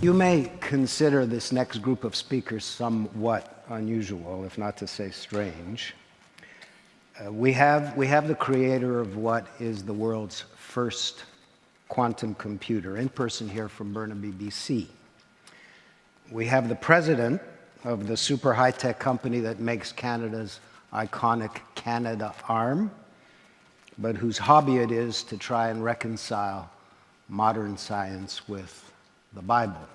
You may consider this next group of speakers somewhat unusual, if not to say strange. We have the creator of what is the world's first quantum computer in person here from Burnaby, BC. We have the president of the super high-tech company that makes Canada's iconic Canada Arm, but whose hobby it is to try and reconcile modern science with the Bible.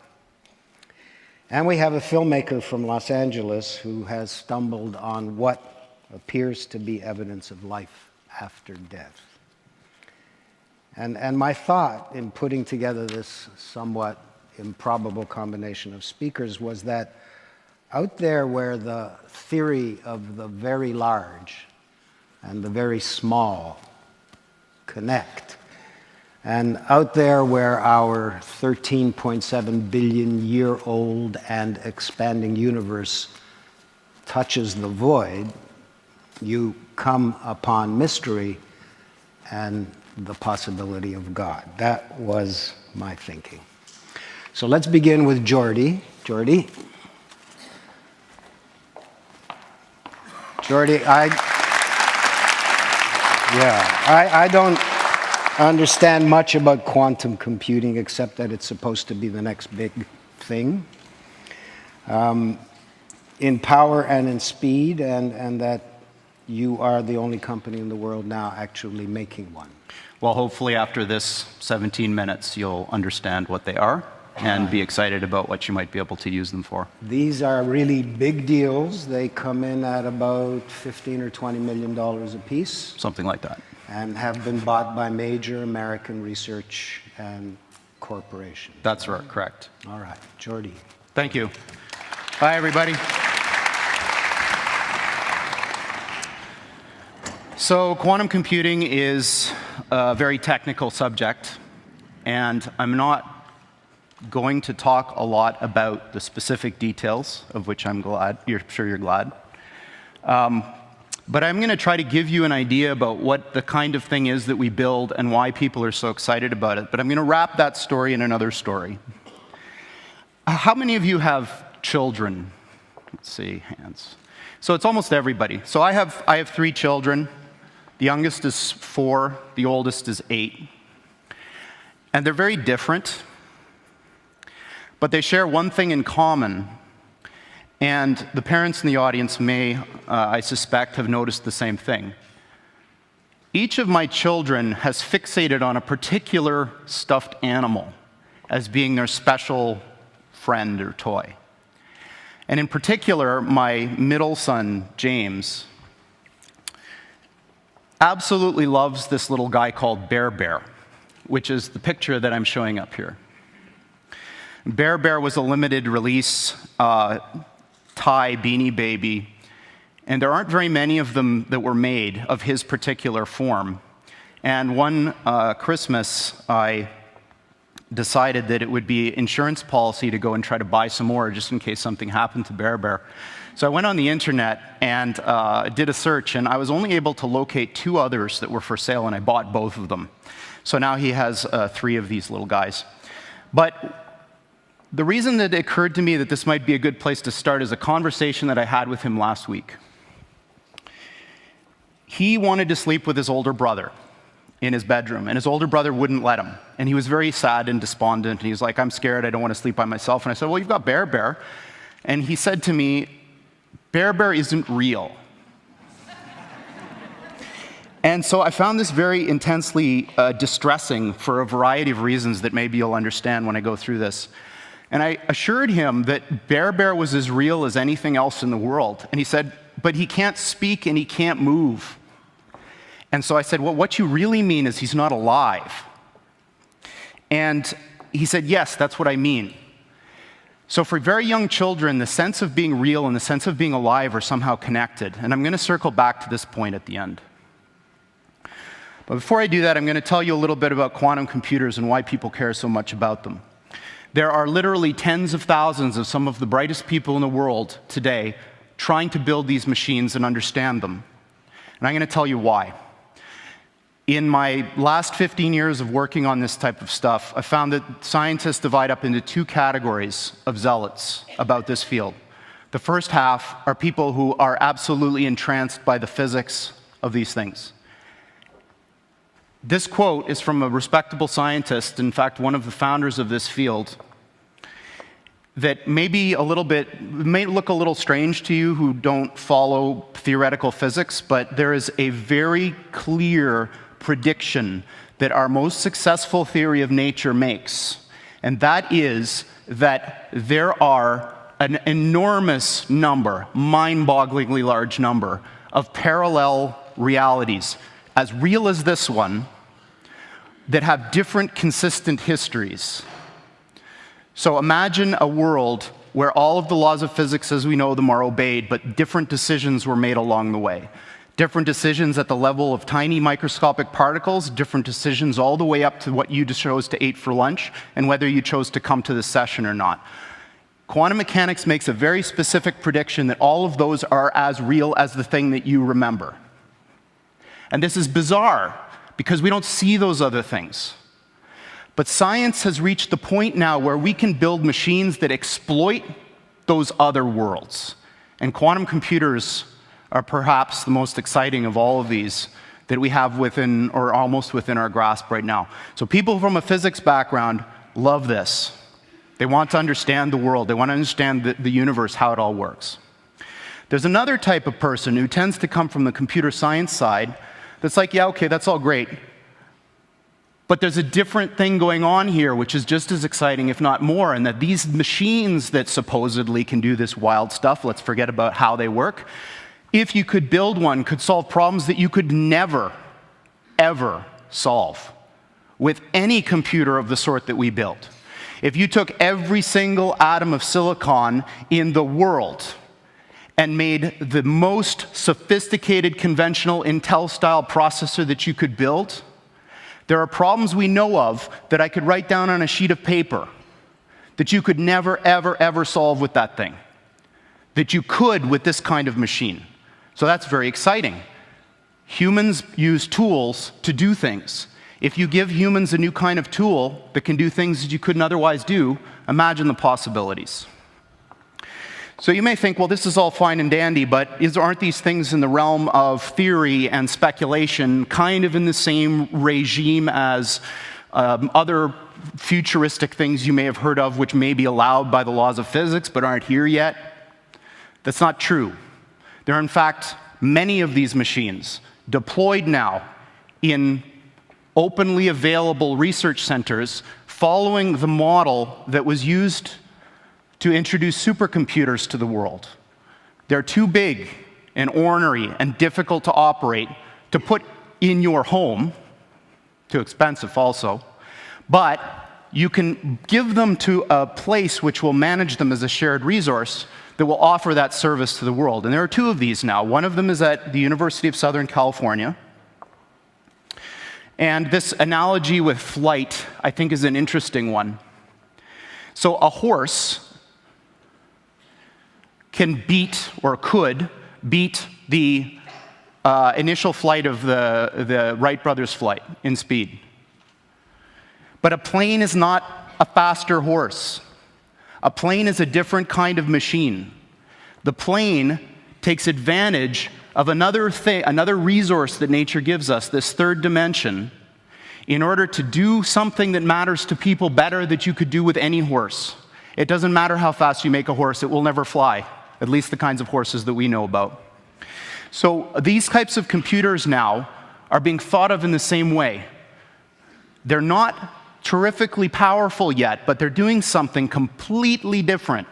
And we have a filmmaker from Los Angeles who has stumbled on what appears to be evidence of life after death. And my thought in putting together this somewhat improbable combination of speakers was that out there where the theory of the very large and the very small connect, and out there where our 13.7 billion year old and expanding universe touches the void, you come upon mystery and the possibility of God. That was my thinking. So let's begin with Geordie. Geordie, I don't understand much about quantum computing except that it's supposed to be the next big thing in power and in speed, and that you are the only company in the world now actually making one. Well, hopefully after this 17 minutes, you'll understand what they are and be excited about what you might be able to use them for. These are really big deals. They come in at about $15 or $20 million a piece. Something like that. And have been bought by major American research and corporations. That's right, correct. All right, Geordie. Thank you. Hi, everybody. So quantum computing is a very technical subject, and I'm not going to talk a lot about the specific details, of which I'm glad. You're sure you're glad. But I'm going to try to give you an idea about what the kind of thing is that we build and why people are so excited about it. But I'm going to wrap that story in another story. How many of you have children? Let's see, hands. So it's almost everybody. So I have 3 children. The youngest is 4. The oldest is 8. And they're very different. But they share one thing in common. And the parents in the audience may, I suspect, have noticed the same thing. Each of my children has fixated on a particular stuffed animal as being their special friend or toy. And in particular, my middle son, James, absolutely loves this little guy called Bear Bear, which is the picture that I'm showing up here. Bear Bear was a limited release Thai Beanie Baby, and there aren't very many of them that were made of his particular form. And one Christmas, I decided that it would be insurance policy to go and try to buy some more just in case something happened to Bear Bear. So I went on the internet and did a search, and I was only able to locate 2 others that were for sale, and I bought both of them. So now he has 3 of these little guys. But the reason that it occurred to me that this might be a good place to start is a conversation that I had with him last week. He wanted to sleep with his older brother in his bedroom, and his older brother wouldn't let him. And he was very sad and despondent, and he was like, I'm scared, I don't want to sleep by myself. And I said, well, you've got Bear Bear. And he said to me, Bear Bear isn't real. And so I found this very intensely distressing for a variety of reasons that maybe you'll understand when I go through this. And I assured him that Bear Bear was as real as anything else in the world. And he said, but he can't speak and he can't move. And so I said, well, what you really mean is he's not alive. And he said, yes, that's what I mean. So for very young children, the sense of being real and the sense of being alive are somehow connected. And I'm going to circle back to this point at the end. But before I do that, I'm going to tell you a little bit about quantum computers and why people care so much about them. There are literally tens of thousands of some of the brightest people in the world today trying to build these machines and understand them. And I'm going to tell you why. In my last 15 years of working on this type of stuff, I found that scientists divide up into two categories of zealots about this field. The first half are people who are absolutely entranced by the physics of these things. This quote is from a respectable scientist, in fact, one of the founders of this field, that may look a little strange to you who don't follow theoretical physics, but there is a very clear prediction that our most successful theory of nature makes, and that is that there are an enormous number, mind-bogglingly large number, of parallel realities, as real as this one, that have different consistent histories. So imagine a world where all of the laws of physics as we know them are obeyed, but different decisions were made along the way. Different decisions at the level of tiny microscopic particles, different decisions all the way up to what you chose to eat for lunch, and whether you chose to come to this session or not. Quantum mechanics makes a very specific prediction that all of those are as real as the thing that you remember. And this is bizarre, because we don't see those other things. But science has reached the point now where we can build machines that exploit those other worlds. And quantum computers are perhaps the most exciting of all of these that we have within, or almost within our grasp right now. So people from a physics background love this. They want to understand the world. They want to understand the universe, how it all works. There's another type of person who tends to come from the computer science side that's like, yeah, okay, that's all great. But there's a different thing going on here, which is just as exciting, if not more, and that these machines that supposedly can do this wild stuff, let's forget about how they work, if you could build one, could solve problems that you could never, ever solve with any computer of the sort that we build. If you took every single atom of silicon in the world and made the most sophisticated conventional Intel-style processor that you could build, there are problems we know of that I could write down on a sheet of paper that you could never, ever, ever solve with that thing, that you could with this kind of machine. So that's very exciting. Humans use tools to do things. If you give humans a new kind of tool that can do things that you couldn't otherwise do, imagine the possibilities. So you may think, well, this is all fine and dandy, but aren't these things in the realm of theory and speculation kind of in the same regime as other futuristic things you may have heard of which may be allowed by the laws of physics but aren't here yet? That's not true. There are, in fact, many of these machines deployed now in openly available research centers following the model that was used to introduce supercomputers to the world. They're too big and ornery and difficult to operate to put in your home, too expensive also, but you can give them to a place which will manage them as a shared resource that will offer that service to the world. And there are two of these now. One of them is at the University of Southern California. And this analogy with flight, I think, is an interesting one. So a horse can beat, or could beat, the initial flight of the Wright brothers' flight in speed. But a plane is not a faster horse. A plane is a different kind of machine. The plane takes advantage of another resource that nature gives us, this third dimension, in order to do something that matters to people better than you could do with any horse. It doesn't matter how fast you make a horse, it will never fly, at least the kinds of horses that we know about. So these types of computers now are being thought of in the same way. They're not terrifically powerful yet, but they're doing something completely different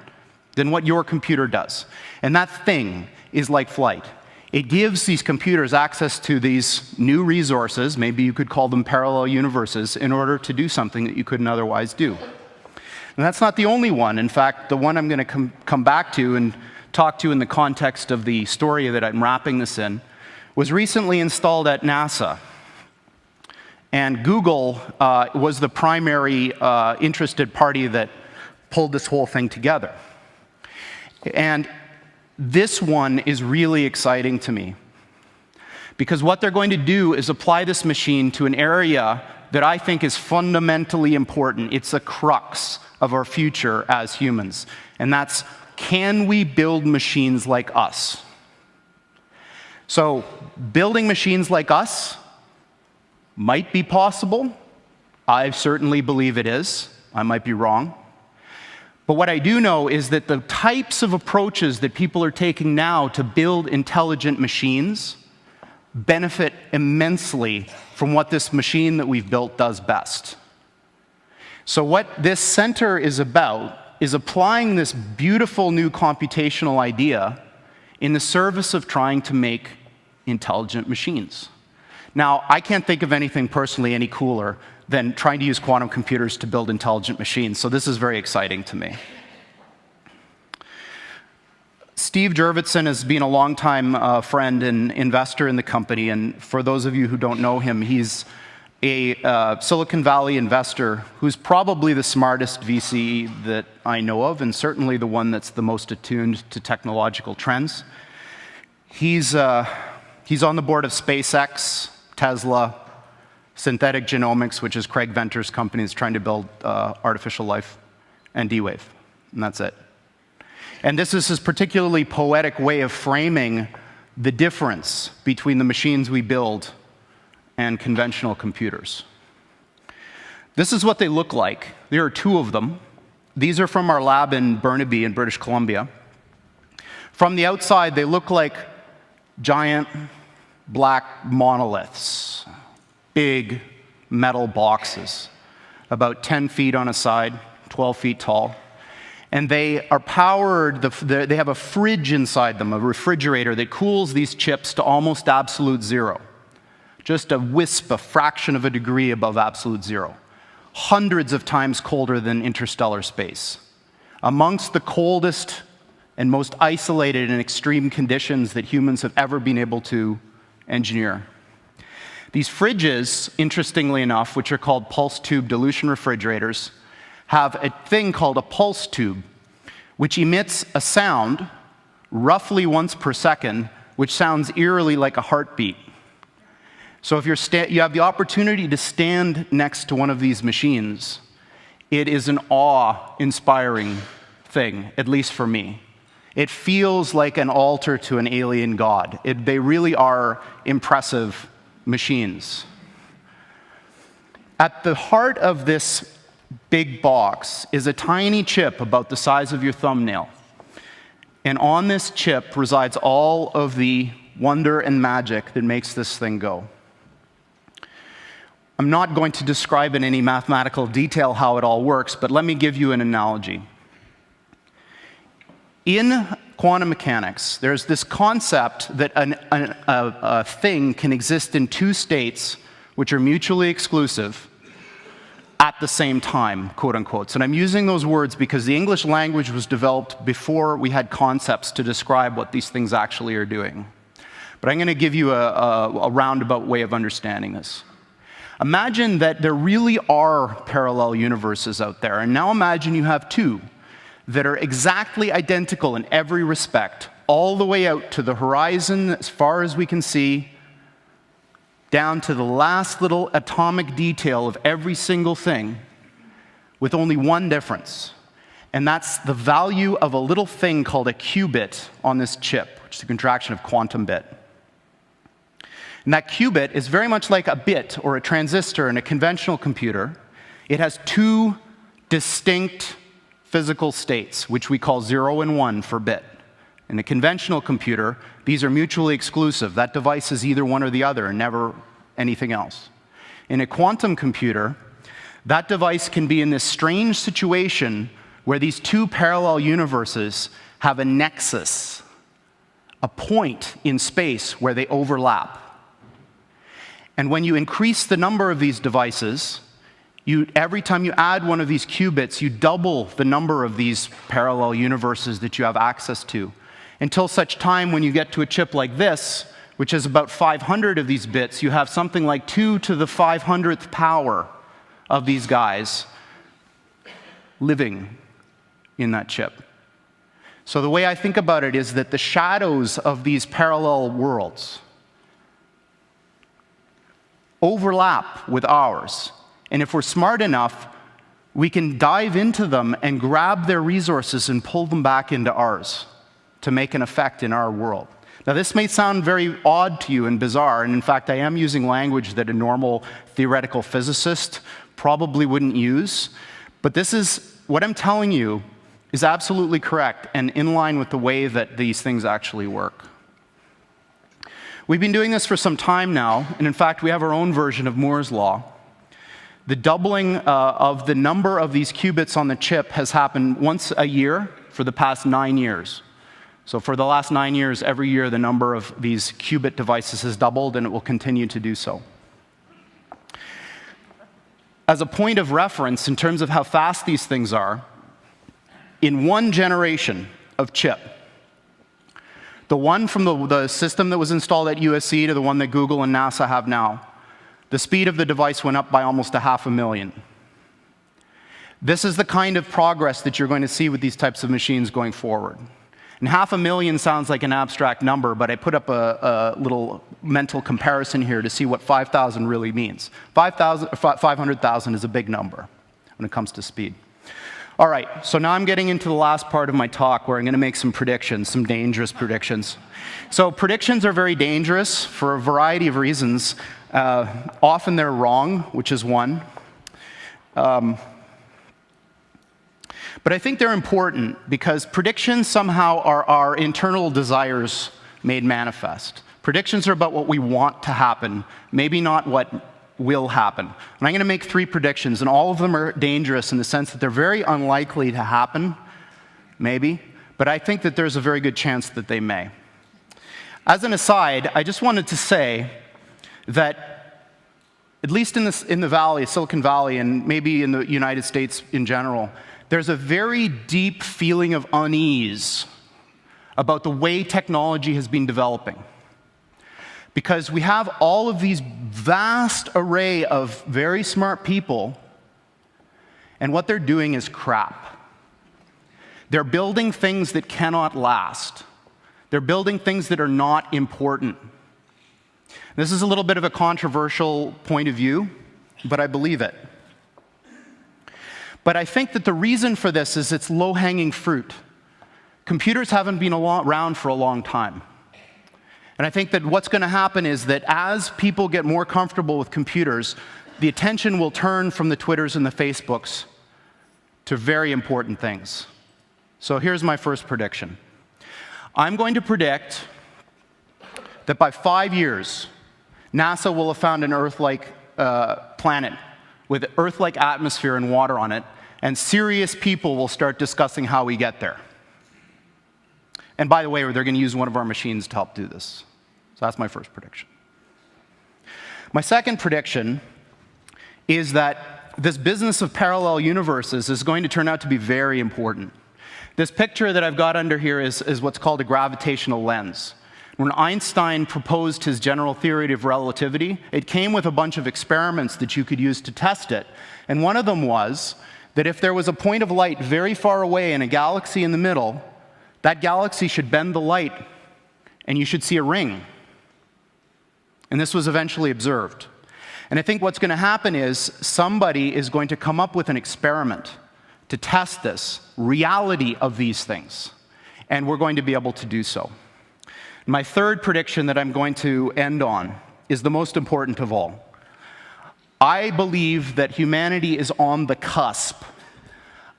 than what your computer does. And that thing is like flight. It gives these computers access to these new resources, maybe you could call them parallel universes, in order to do something that you couldn't otherwise do. And that's not the only one. In fact, the one I'm going to come back to and talk to in the context of the story that I'm wrapping this in was recently installed at NASA. And Google was the primary interested party that pulled this whole thing together. And this one is really exciting to me Because what they're going to do is apply this machine to an area that I think is fundamentally important. It's a crux of our future as humans. And that's, can we build machines like us? So, building machines like us might be possible. I certainly believe it is. I might be wrong. But what I do know is that the types of approaches that people are taking now to build intelligent machines benefit immensely from what this machine that we've built does best. So what this center is about is applying this beautiful new computational idea in the service of trying to make intelligent machines. Now, I can't think of anything personally any cooler than trying to use quantum computers to build intelligent machines, so this is very exciting to me. Steve Jurvetson has been a longtime friend and investor in the company, and for those of you who don't know him, he's a Silicon Valley investor who's probably the smartest VC that I know of, and certainly the one that's the most attuned to technological trends. He's on the board of SpaceX, Tesla, Synthetic Genomics, which is Craig Venter's company that's trying to build artificial life, and D-Wave, and that's it. And this is his particularly poetic way of framing the difference between the machines we build and conventional computers. This is what they look like. There are two of them. These are from our lab in Burnaby in British Columbia. From the outside, they look like giant black monoliths, big metal boxes, about 10 feet on a side, 12 feet tall. And they are powered, they have a fridge inside them, a refrigerator that cools these chips to almost absolute zero. Just a wisp, a fraction of a degree above absolute zero. Hundreds of times colder than interstellar space. Amongst the coldest and most isolated and extreme conditions that humans have ever been able to engineer. These fridges, interestingly enough, which are called pulse tube dilution refrigerators, have a thing called a pulse tube, which emits a sound roughly once per second, which sounds eerily like a heartbeat. So if you have the opportunity to stand next to one of these machines, it is an awe-inspiring thing, at least for me. It feels like an altar to an alien god. They really are impressive machines. At the heart of this big box is a tiny chip about the size of your thumbnail. And on this chip resides all of the wonder and magic that makes this thing go. I'm not going to describe in any mathematical detail how it all works, but let me give you an analogy. In quantum mechanics, there's this concept that a thing can exist in two states which are mutually exclusive at the same time, quote unquote. So I'm using those words because the English language was developed before we had concepts to describe what these things actually are doing. But I'm going to give you a roundabout way of understanding this. Imagine that there really are parallel universes out there, and now imagine you have two that are exactly identical in every respect, all the way out to the horizon as far as we can see, down to the last little atomic detail of every single thing, with only one difference. And that's the value of a little thing called a qubit on this chip, which is a contraction of quantum bit. And that qubit is very much like a bit or a transistor in a conventional computer. It has two distinct physical states, which we call 0 and 1 for bit. In a conventional computer, these are mutually exclusive. That device is either one or the other, and never anything else. In a quantum computer, that device can be in this strange situation where these two parallel universes have a nexus, a point in space where they overlap. And when you increase the number of these devices, every time you add one of these qubits, you double the number of these parallel universes that you have access to, until such time when you get to a chip like this, which has about 500 of these bits, you have something like 2 to the 500th power of these guys living in that chip. So the way I think about it is that the shadows of these parallel worlds overlap with ours. And if we're smart enough, we can dive into them and grab their resources and pull them back into ours to make an effect in our world. Now, this may sound very odd to you and bizarre, and in fact, I am using language that a normal theoretical physicist probably wouldn't use, but this is, what I'm telling you is absolutely correct and in line with the way that these things actually work. We've been doing this for some time now, and in fact, we have our own version of Moore's Law. The doubling of the number of these qubits on the chip has happened once a year for the past 9 years. So for the last 9 years, every year, the number of these qubit devices has doubled, and it will continue to do so. As a point of reference, in terms of how fast these things are, in one generation of chip, the one from the system that was installed at USC to the one that Google and NASA have now, the speed of the device went up by almost 500,000. This is the kind of progress that you're going to see with these types of machines going forward. And 500,000 sounds like an abstract number, but I put up a little mental comparison here to see what 5,000 really means. 500,000 is a big number when it comes to speed. All right, so now I'm getting into the last part of my talk where I'm going to make some predictions, some dangerous predictions. So predictions are very dangerous for a variety of reasons. Often they're wrong, which is one. But I think they're important because predictions somehow are our internal desires made manifest. Predictions are about what we want to happen, maybe not what will happen. And I'm going to make 3 predictions, and all of them are dangerous in the sense that they're very unlikely to happen, maybe, but I think that there's a very good chance that they may. As an aside, I just wanted to say that at least in the Valley, Silicon Valley, and maybe in the United States in general, there's a very deep feeling of unease about the way technology has been developing. Because we have all of these vast array of very smart people, and what they're doing is crap. They're building things that cannot last. They're building things that are not important. This is a little bit of a controversial point of view, but I believe it. But I think that the reason for this is it's low-hanging fruit. Computers haven't been around for a long time. And I think that what's going to happen is that as people get more comfortable with computers, the attention will turn from the Twitters and the Facebooks to very important things. So here's my first prediction. I'm going to predict that by 5 years, NASA will have found an Earth-like planet with Earth-like atmosphere and water on it, and serious people will start discussing how we get there. And by the way, they're going to use one of our machines to help do this. So that's my first prediction. My second prediction is that this business of parallel universes is going to turn out to be very important. This picture that I've got under here is what's called a gravitational lens. When Einstein proposed his general theory of relativity, it came with a bunch of experiments that you could use to test it. And one of them was that if there was a point of light very far away and a galaxy in the middle, that galaxy should bend the light, and you should see a ring. And this was eventually observed. And I think what's going to happen is somebody is going to come up with an experiment to test this reality of these things. And we're going to be able to do so. My third prediction that I'm going to end on is the most important of all. I believe that humanity is on the cusp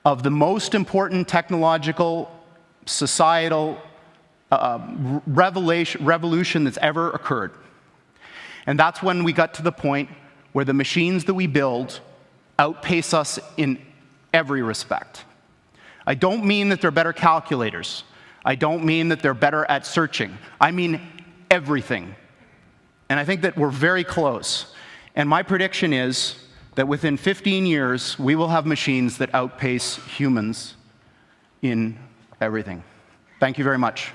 of the most important technological, societal revolution that's ever occurred. And that's when we got to the point where the machines that we build outpace us in every respect. I don't mean that they're better calculators. I don't mean that they're better at searching. I mean everything. And I think that we're very close. And my prediction is that within 15 years, we will have machines that outpace humans in everything. Thank you very much.